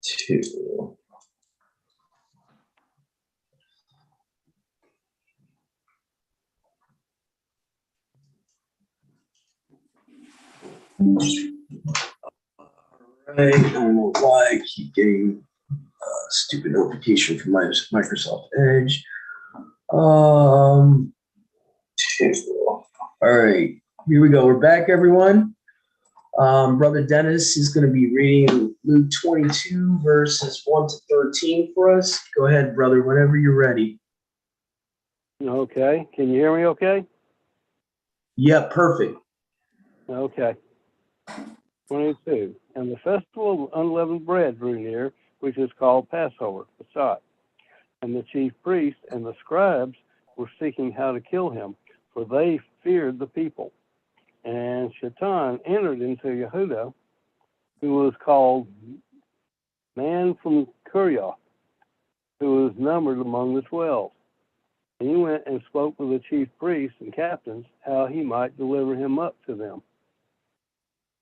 2. Right, I don't know why I keep getting a stupid notification from my Microsoft Edge. 2. All right, here we go. We're back, everyone. Brother Dennis is going to be reading Luke 22, verses 1 to 13 for us. Go ahead, brother, whenever you're ready. Okay. Can you hear me okay? Yeah, perfect. Okay. 22. And the festival of unleavened bread drew near, which is called Passover, Pesach. And the chief priests and the scribes were seeking how to kill him, for they feared the people. And Shaitan entered into Yehuda, who was called Man from Kurioth, who was numbered among the 12. And he went and spoke with the chief priests and captains how he might deliver him up to them.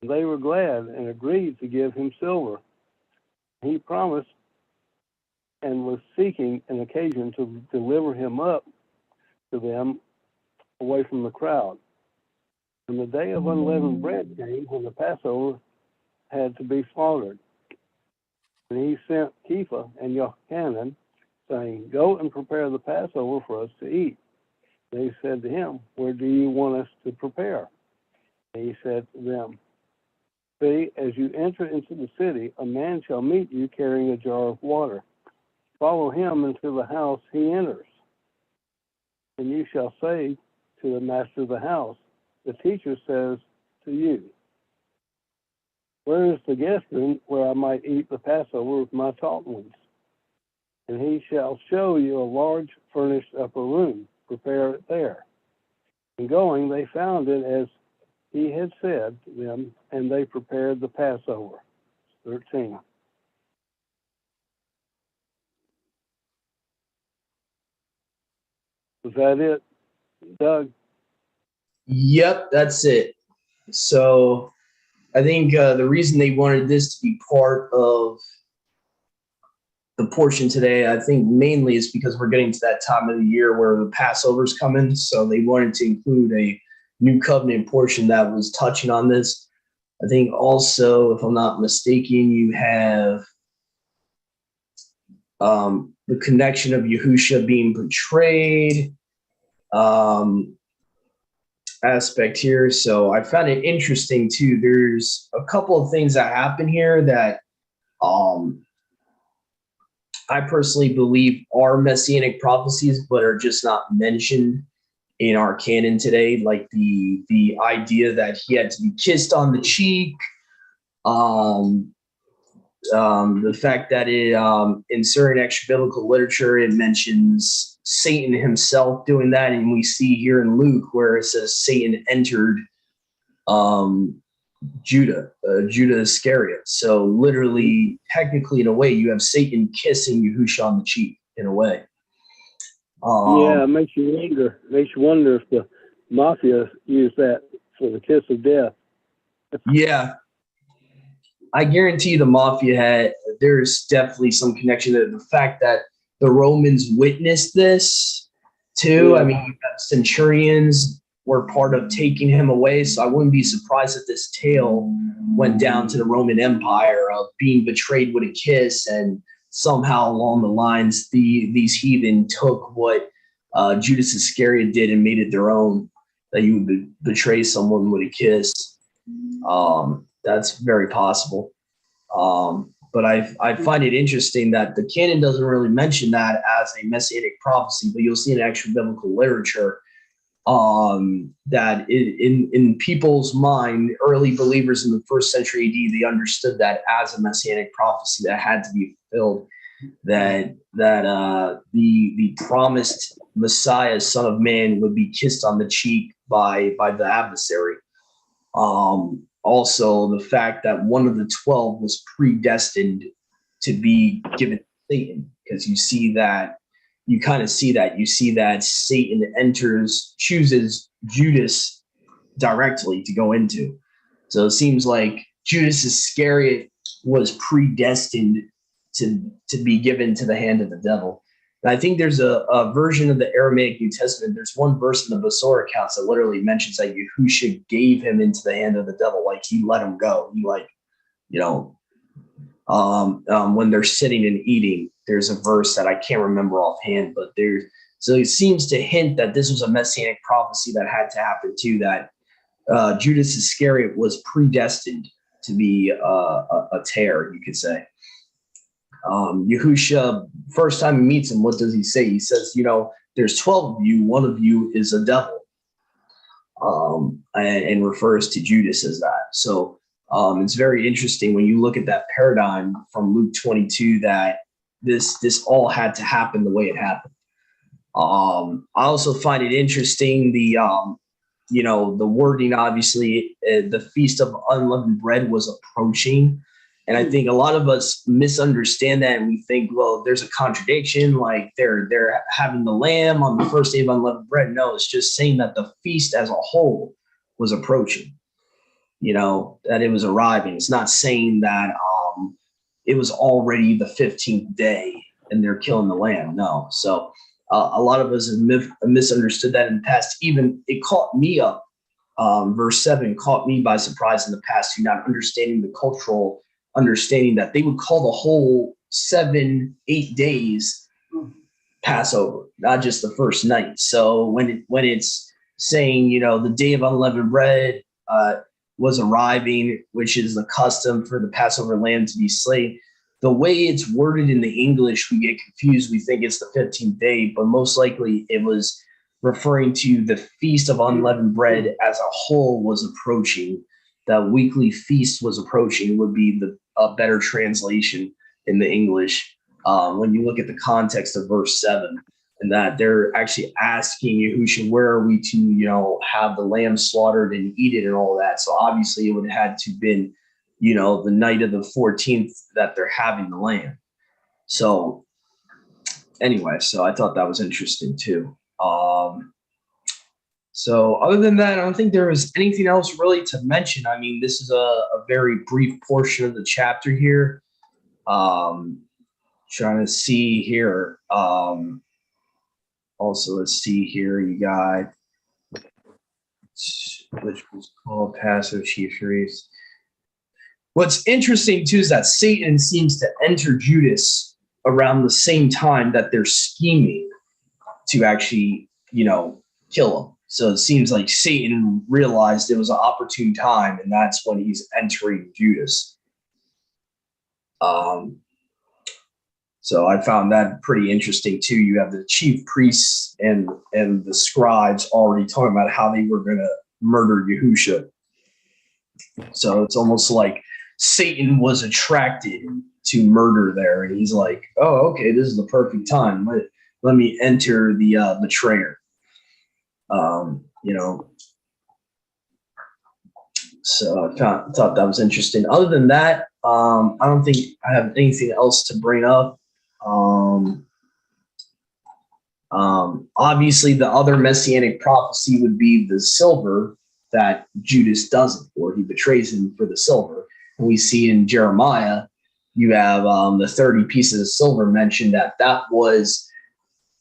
And they were glad and agreed to give him silver. He promised and was seeking an occasion to deliver him up to them away from the crowd. And the day of unleavened bread came when the Passover had to be slaughtered. And he sent Kepha and Yochanan, saying, "Go and prepare the Passover for us to eat." They said to him, "Where do you want us to prepare?" And he said to them, "See, as you enter into the city, a man shall meet you carrying a jar of water. Follow him into the house he enters. And you shall say to the master of the house, 'The teacher says to you, where is the guest room where I might eat the Passover with my taught ones?' And he shall show you a large furnished upper room. Prepare it there." And going, they found it as he had said to them, and they prepared the Passover. 13. Was that it, Doug? Yep, that's it. So I think the reason they wanted this to be part of the portion today, I think mainly is because we're getting to that time of the year where the Passover's coming. So they wanted to include a new covenant portion that was touching on this. I think also, if I'm not mistaken, you have the connection of Yahusha being betrayed aspect here. So I found it interesting too. There's a couple of things that happen here that I personally believe are messianic prophecies, but are just not mentioned in our canon today, like the idea that he had to be kissed on the cheek, the fact that it in certain extra biblical literature it mentions Satan himself doing that, and we see here in Luke where it says Satan entered Judah Iscariot. So literally, technically, in a way, you have Satan kissing Yahushua on the cheek in a way. Yeah, it makes you wonder if the mafia used that for the kiss of death. Yeah, I guarantee the mafia had. There's definitely some connection to the fact that the Romans witnessed this too. Yeah. I mean, centurions were part of taking him away, so I wouldn't be surprised if this tale went down to the Roman Empire of being betrayed with a kiss, and somehow along the lines, these heathen took what Judas Iscariot did and made it their own. That you would betray someone with a kiss. That's very possible. But I find it interesting that the canon doesn't really mention that as a messianic prophecy, but you'll see in extra biblical literature that in people's mind, early believers in the first century AD, they understood that as a messianic prophecy that had to be fulfilled. That the promised Messiah, Son of Man, would be kissed on the cheek by the adversary. Also, the fact that one of the 12 was predestined to be given to Satan, because you see that Satan chooses Judas directly to go into. So it seems like Judas Iscariot was predestined to be given to the hand of the devil. And I think there's a version of the Aramaic New Testament. There's one verse in the Basora accounts that literally mentions that Yahusha gave him into the hand of the devil, like he let him go. He when they're sitting and eating, there's a verse that I can't remember offhand, but so it seems to hint that this was a messianic prophecy that had to happen too, that Judas Iscariot was predestined to be a tear, you could say. Yahusha, first time he meets him, what does he say? He says, there's 12 of you, one of you is a devil, and refers to Judas as that. So it's very interesting when you look at that paradigm from Luke 22 that this all had to happen the way it happened. I also find it interesting the wording. Obviously, the Feast of Unleavened Bread was approaching. And I think a lot of us misunderstand that, and we think, well, there's a contradiction, like they're having the lamb on the first day of unleavened bread. No, it's just saying that the feast as a whole was approaching, that it was arriving. It's not saying that it was already the 15th day and they're killing the lamb. No. So a lot of us have misunderstood that in the past. Even it caught me up. Verse 7 caught me by surprise in the past, not understanding the cultural understanding that they would call the whole 7-8 days Passover, not just the first night. So when it's saying, the day of unleavened bread was arriving, which is the custom for the Passover lamb to be slain, the way it's worded in the English, we get confused. We think it's the 15th day, but most likely it was referring to the Feast of Unleavened Bread as a whole was approaching. That weekly feast was approaching would be a better translation in the English. When you look at the context of verse 7, and that they're actually asking Yahusha, where are we to, have the lamb slaughtered and eat it and all that. So obviously it would have had to been, the night of the 14th that they're having the lamb. So anyway, so I thought that was interesting too. So other than that, I don't think there was anything else really to mention. I mean, this is a very brief portion of the chapter here. Trying to see here. Also, let's see here. You got, which was called Passover Chief Priest. What's interesting too is that Satan seems to enter Judas around the same time that they're scheming to actually, kill him. So it seems like Satan realized it was an opportune time, and that's when he's entering Judas. So I found that pretty interesting too. You have the chief priests and the scribes already talking about how they were going to murder Yahusha. So it's almost like Satan was attracted to murder there, and he's like, "Oh, okay, this is the perfect time. Let me enter the betrayer." So I thought that was interesting. Other than that, I don't think I have anything else to bring up. Obviously, the other messianic prophecy would be the silver that Judas doesn't, or he betrays him for the silver. And we see in Jeremiah, you have the 30 pieces of silver mentioned that was,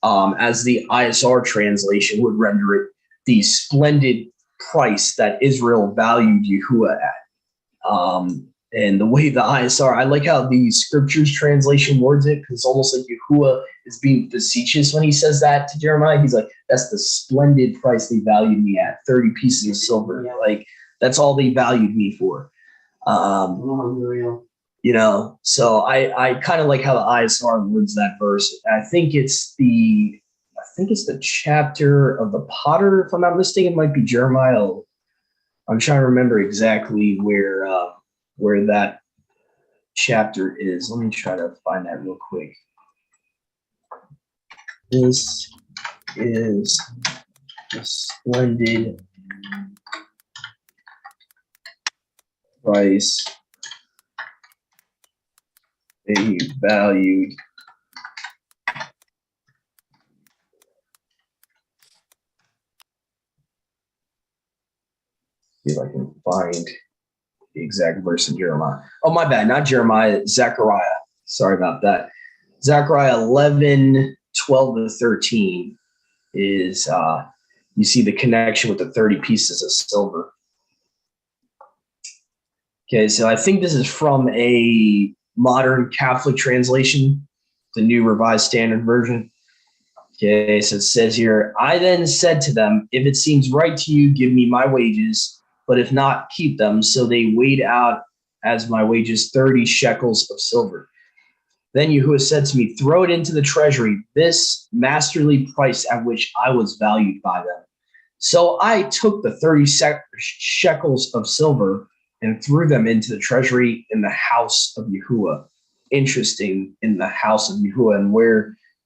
as the ISR translation would render it, the splendid price that Israel valued Yahuwah at. And the way the ISR, I like how the scriptures translation words it, because it's almost like Yahuwah is being facetious when he says that to Jeremiah. He's like, that's the splendid price they valued me at, 30 pieces of silver. Yeah. Like, that's all they valued me for. So I kind of like how the ISR words that verse. I think it's the chapter of the potter, if I'm not mistaken. It might be Jeremiah. I'm trying to remember exactly where that chapter is. Let me try to find that real quick. This is a splendid price they valued see if I can find the exact verse in Jeremiah. Oh, my bad, not Jeremiah, Zechariah. Sorry about that. Zechariah 11, 12 to 13 is, you see the connection with the 30 pieces of silver. Okay, so I think this is from a modern Catholic translation, the New Revised Standard Version. Okay, so it says here, I then said to them, if it seems right to you, give me my wages, but if not, keep them. So they weighed out as my wages 30 shekels of silver. Then Yahuwah said to me, throw it into the treasury, this masterly price at which I was valued by them. So I took the 30 shekels of silver and threw them into the treasury in the house of Yahuwah. Interesting, in the house of Yahuwah. And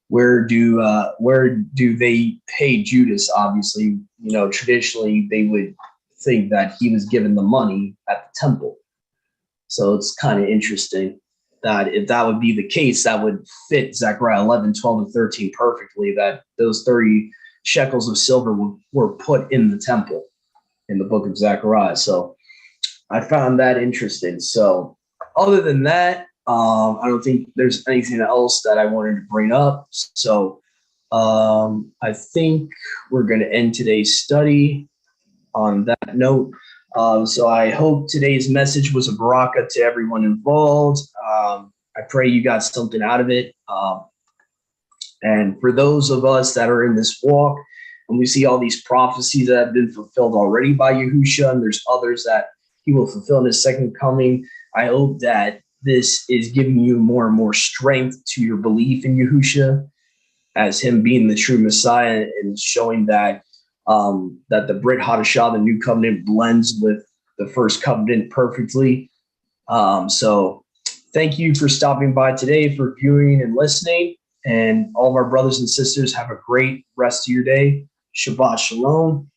where do they pay Judas? Obviously, traditionally they would think that he was given the money at the temple. So it's kind of interesting that if that would be the case, that would fit Zechariah 11, 12, and 13 perfectly, that those 30 shekels of silver were put in the temple in the book of Zechariah. So I found that interesting. So other than that, I don't think there's anything else that I wanted to bring up. So I think we're going to end today's study on that note. So I hope today's message was a baraka to everyone involved. I pray you got something out of it. And for those of us that are in this walk, and we see all these prophecies that have been fulfilled already by Yahusha, and there's others that he will fulfill in his second coming, I hope that this is giving you more and more strength to your belief in Yahusha as him being the true Messiah, and showing that that the Brit Hadashah, the new covenant, blends with the first covenant perfectly. So thank you for stopping by today, for viewing and listening. And all of our brothers and sisters, have a great rest of your day. Shabbat shalom.